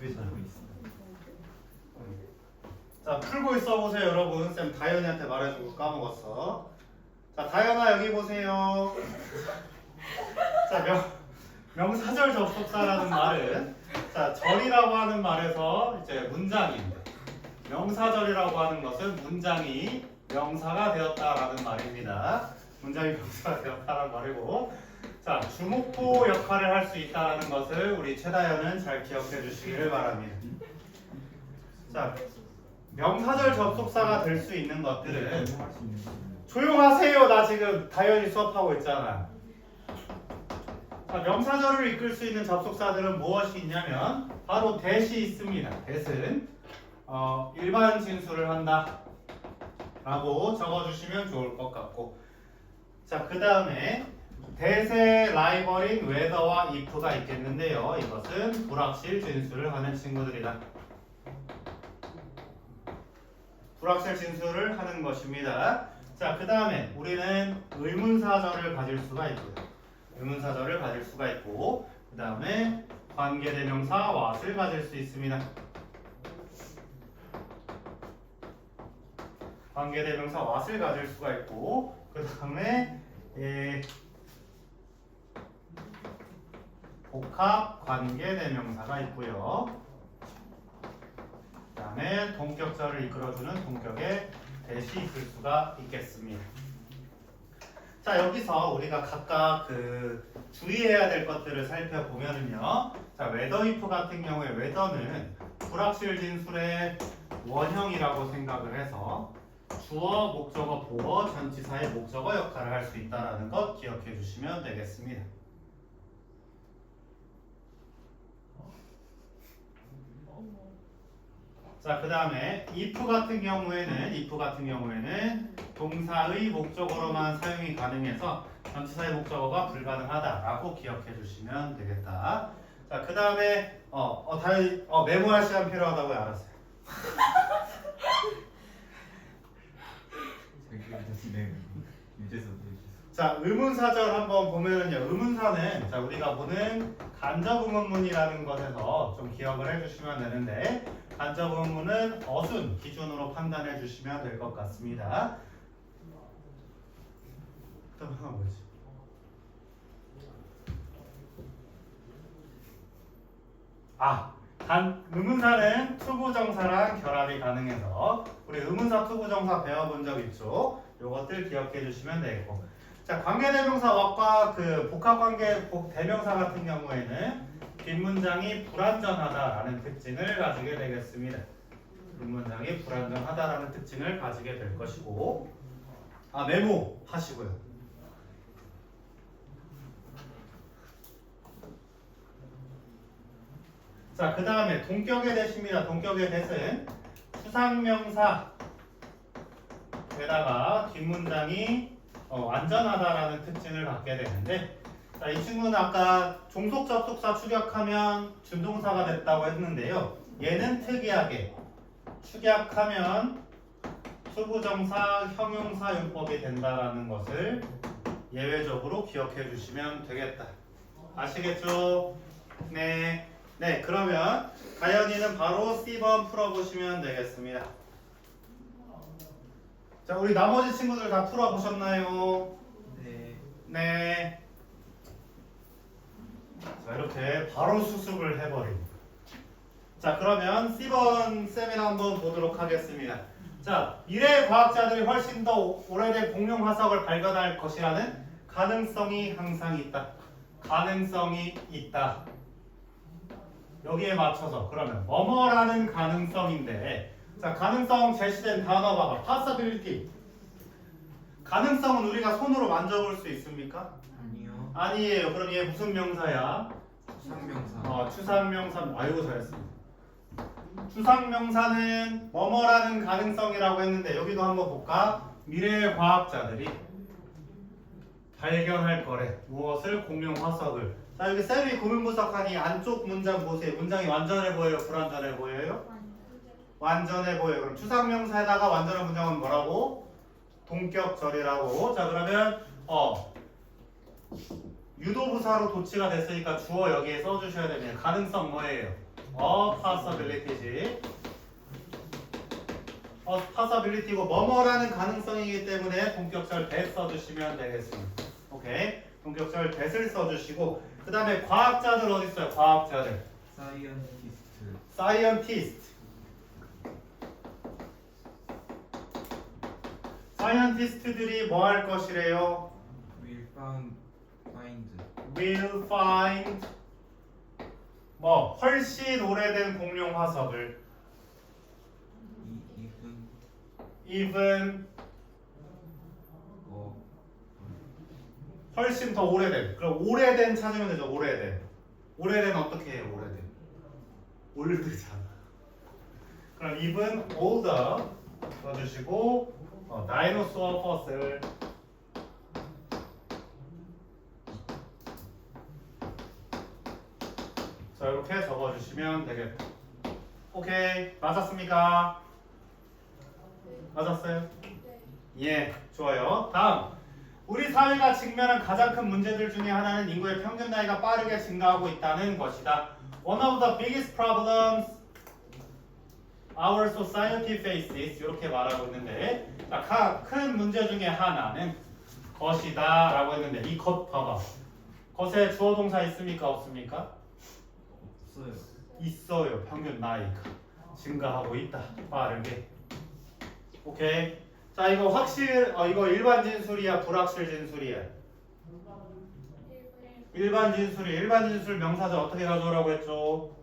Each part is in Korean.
집에 자고 있어. 자, 풀고 있어 보세요, 여러분. 쌤 다현이한테 말해주고 까먹었어. 자, 다현아 여기 보세요. 자, 명사절 접속사라는 말은 자, 절이라고 하는 말에서 이제 문장인데 명사절이라고 하는 것은 문장이 명사가 되었다라는 말입니다. 문장이 명사가 되었다라는 말이고, 자, 주목보 역할을 할 수 있다라는 것을 우리 최다현은 잘 기억해 주시기를 바랍니다. 자, 명사절 접속사가 될 수 있는 것들은 조용하세요. 나 지금 다현이 수업하고 있잖아. 자, 명사절을 이끌 수 있는 접속사들은 무엇이 있냐면 바로 대시 있습니다. 대신 일반 진술을 한다 라고 적어주시면 좋을 것 같고, 자, 그 다음에 대세 라이벌인 whether와 if가 있겠는데요. 이것은 불확실 진술을 하는 친구들이다. 불확실 진술을 하는 것입니다. 자, 그 다음에 우리는 의문사절을 가질 수가 있고요. 의문사절을 가질 수가 있고, 그 다음에 관계대명사 what을 가질 수 있습니다. 관계대명사 what을 가질 수가 있고, 그 다음에 복합 관계대명사가 있고요. 그 다음에 동격절을 이끌어주는 동격의 대시 있을 수가 있겠습니다. 자, 여기서 우리가 각각 주의해야 될 것들을 살펴보면은요. 자, whether if 같은 경우에 whether는 불확실 진술의 원형이라고 생각을 해서 주어, 목적어, 보어, 전치사의 목적어 역할을 할 수 있다는 것 기억해 주시면 되겠습니다. 자, 그 다음에 if 같은 경우에는 동사의 목적어로만 사용이 가능해서 전치사의 목적어가 불가능하다라고 기억해 주시면 되겠다. 자, 그 다음에 메모할 시간 필요하다고요. 알았어요. 자, 의문사절 한번 보면은요. 의문사는 자, 우리가 보는 간접의문문이라는 것에서 좀 기억을 해주시면 되는데, 간접의문문은 어순 기준으로 판단해 주시면 될 것 같습니다. 또 하나 뭐지? 의문사는 투부정사랑 결합이 가능해서 우리 의문사 투부정사 배워본 적 있죠? 요것들 기억해 주시면 되겠고, 자, 관계대명사 what과 복합관계 대명사 같은 경우에는 뒷문장이 불완전하다라는 특징을 가지게 되겠습니다. 뒷문장이 불완전하다라는 특징을 가지게 될 것이고, 메모하시고요. 자, 그 다음에 동격의 대시입니다. 동격의 대신 추상명사에다가 뒷문장이 완전하다라는 특징을 갖게 되는데, 자, 이 친구는 아까 종속 접속사 축약하면 준동사가 됐다고 했는데요. 얘는 특이하게 축약하면 투부정사 형용사 용법이 된다라는 것을 예외적으로 기억해 주시면 되겠다. 아시겠죠? 네. 네, 그러면 다현이는 바로 C번 풀어보시면 되겠습니다. 자, 우리 나머지 친구들 다 풀어보셨나요? 네. 네. 자, 이렇게 바로 수습을 해버립니다. 자, 그러면 C번 셈이나 한번 보도록 하겠습니다. 자, 미래 과학자들이 훨씬 더 오래된 공룡 화석을 발견할 것이라는 가능성이 항상 있다. 가능성이 있다. 여기에 맞춰서 그러면 뭐뭐라는 가능성인데, 자, 가능성 제시된 단어 봐봐. possibility. 가능성은 우리가 손으로 만져볼 수 있습니까? 아니요. 아니에요. 그럼 얘 무슨 명사야? 추상명사. 추상명사. 아이고 잘했습니다. 추상명사는 뭐뭐라는 가능성이라고 했는데, 여기도 한번 볼까? 미래 과학자들이 발견할 거래. 무엇을? 공룡 화석을. 자, 여기 쌤이 고민분석하니 안쪽 문장 보세요. 문장이 완전해 보여요? 불완전해 보여요? 완전해 보여요. 그럼 추상명사에다가 완전한 문장은 뭐라고? 동격절이라고. 자, 그러면 유도부사로 도치가 됐으니까 주어 여기에 써주셔야 됩니다. 가능성 뭐예요? possibility지. possibility고 뭐뭐라는 가능성이기 때문에 동격절 that 써주시면 되겠습니다. 오케이. 동격절 that을 써주시고 그 다음에 과학자들 어디 있어요? 과학자들. 사이언티스트. scientist. scientist들이 뭐 할 것이래요? will find 뭐 훨씬 오래된 공룡 화석을 even 훨씬 더 오래된. 그럼 오래된 찾으면 되죠. 오래된 어떻게 해요? 오래된 올드잖아. 그럼 even older 써주시고 dinosaur fossil 자 이렇게 적어주시면 되겠다. 오케이 맞았습니까? 맞았어요? 예 좋아요. 다음 우리 사회가 직면한 가장 큰 문제들 중에 하나는 인구의 평균 나이가 빠르게 증가하고 있다는 것이다. One of the biggest problems our society faces 이렇게 말하고 있는데 큰 문제 중에 하나는 것이다 라고 했는데 이 것 봐봐. 것에 주어 동사 있습니까 없습니까? 없어요. 있어요. 평균 나이가 증가하고 있다. 빠르게. 오케이. 자 이거 이거 일반 진술이야 불확실 진술이야? 일반 진술 명사절 어떻게 가져오라고 했죠?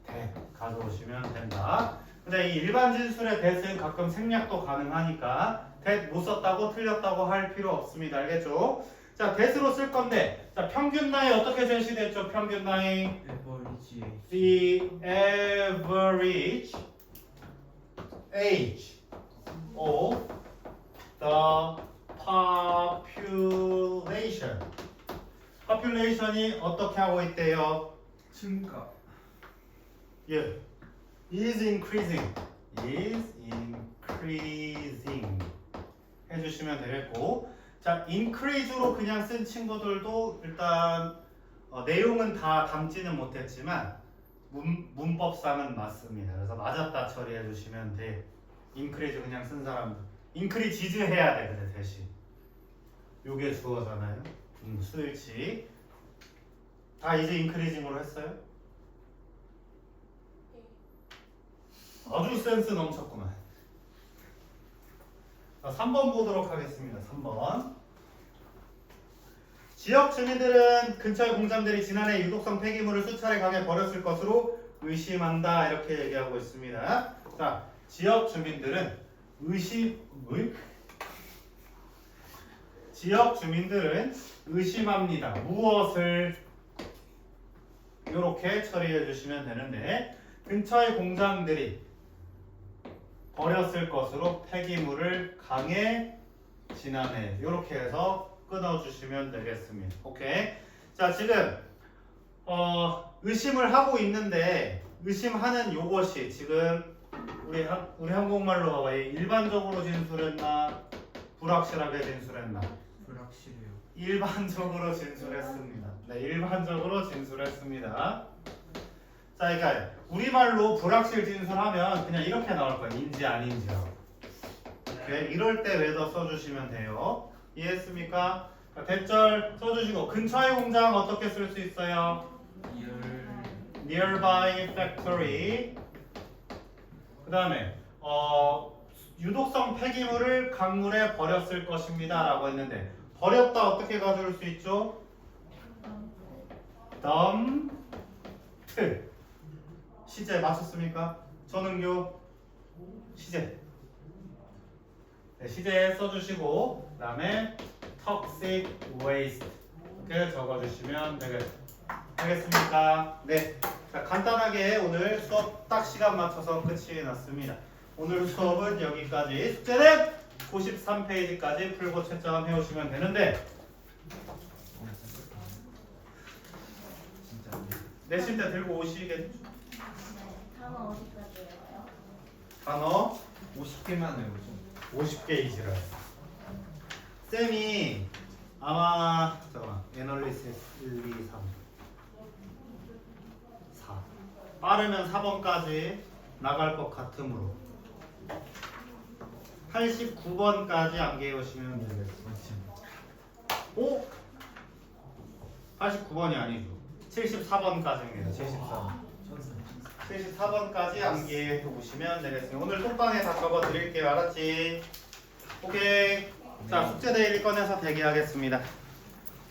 대 가져오시면 된다. 근데 이 일반 진술의 대는 가끔 생략도 가능하니까 대 못 썼다고 틀렸다고 할 필요 없습니다. 알겠죠? 자 대로 쓸 건데 자 평균 나이 어떻게 제시됐죠? 평균 나이 the average age of the population. population이 어떻게 하고 있대요? 증가. 예. is increasing. 해주시면 되겠고 자 increase로 그냥 쓴 친구들도 일단 내용은 다 담지는 못했지만 문법상은 맞습니다. 그래서 맞았다 처리해 주시면 돼. increase 그냥 쓴 사람들 increase 해야 돼. 근데 대신 요게 주어잖아요. 수일치 다 이제 increasing으로 했어요? 아주 센스 넘쳤구만. 자, 3번 보도록 하겠습니다. 3번. 지역 주민들은 근처의 공장들이 지난해 유독성 폐기물을 수차례 강에 버렸을 것으로 의심한다. 이렇게 얘기하고 있습니다. 자, 지역 주민들은 지역 주민들은 의심합니다. 무엇을? 이렇게 처리해 주시면 되는데 근처의 공장들이 버렸을 것으로 폐기물을 강에 지난해 이렇게 해서 끊어주시면 되겠습니다. 오케이. 자 지금 의심을 하고 있는데 의심하는 요것이 지금 우리 한국말로 봐봐. 일반적으로 진술했나 불확실하게 진술했나? 불확실해요. 일반적으로 진술했습니다. 네, 일반적으로 진술했습니다. 자, 그러니까 우리말로 불확실 진술하면 그냥 이렇게 나올 거예요. 인지 아닌지요. 오케이. 이럴 때 whether 써주시면 돼요. 이해했습니까? 대절 써주시고 근처의 공장 어떻게 쓸 수 있어요? nearby factory. 그 다음에 유독성 폐기물을 강물에 버렸을 것입니다 라고 했는데 버렸다 어떻게 가져올 수 있죠? dumped. 시제 맞췄습니까? 전응교 시제. 네, 시제 써주시고 그 다음에 toxic waste 이렇게 적어주시면 되겠습니까? 네. 자, 간단하게 오늘 수업 딱 시간 맞춰서 끝이 났습니다. 오늘 수업은 여기까지. 숙제는 93페이지까지 풀고 채점 해오시면 되는데 내실 때 들고 오시겠죠? 단어 어디까지 외워요? 단어 50개만 외우죠. 50페이지를 쌤이 아마 잠깐만 애널리시스 1, 2, 3 4 빠르면 4번까지 나갈 것 같으므로 89번까지 암기해 오시면 되겠습니다. 오? 89번이 아니죠. 74번까지입니다. 74번까지 암기해 보시면 되겠습니다. 오늘 톡방에 다 적어 드릴게요. 알았지? 오케이. 자, 숙제 내일 꺼내서 대기하겠습니다.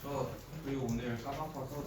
저 그리고 오늘 까먹어서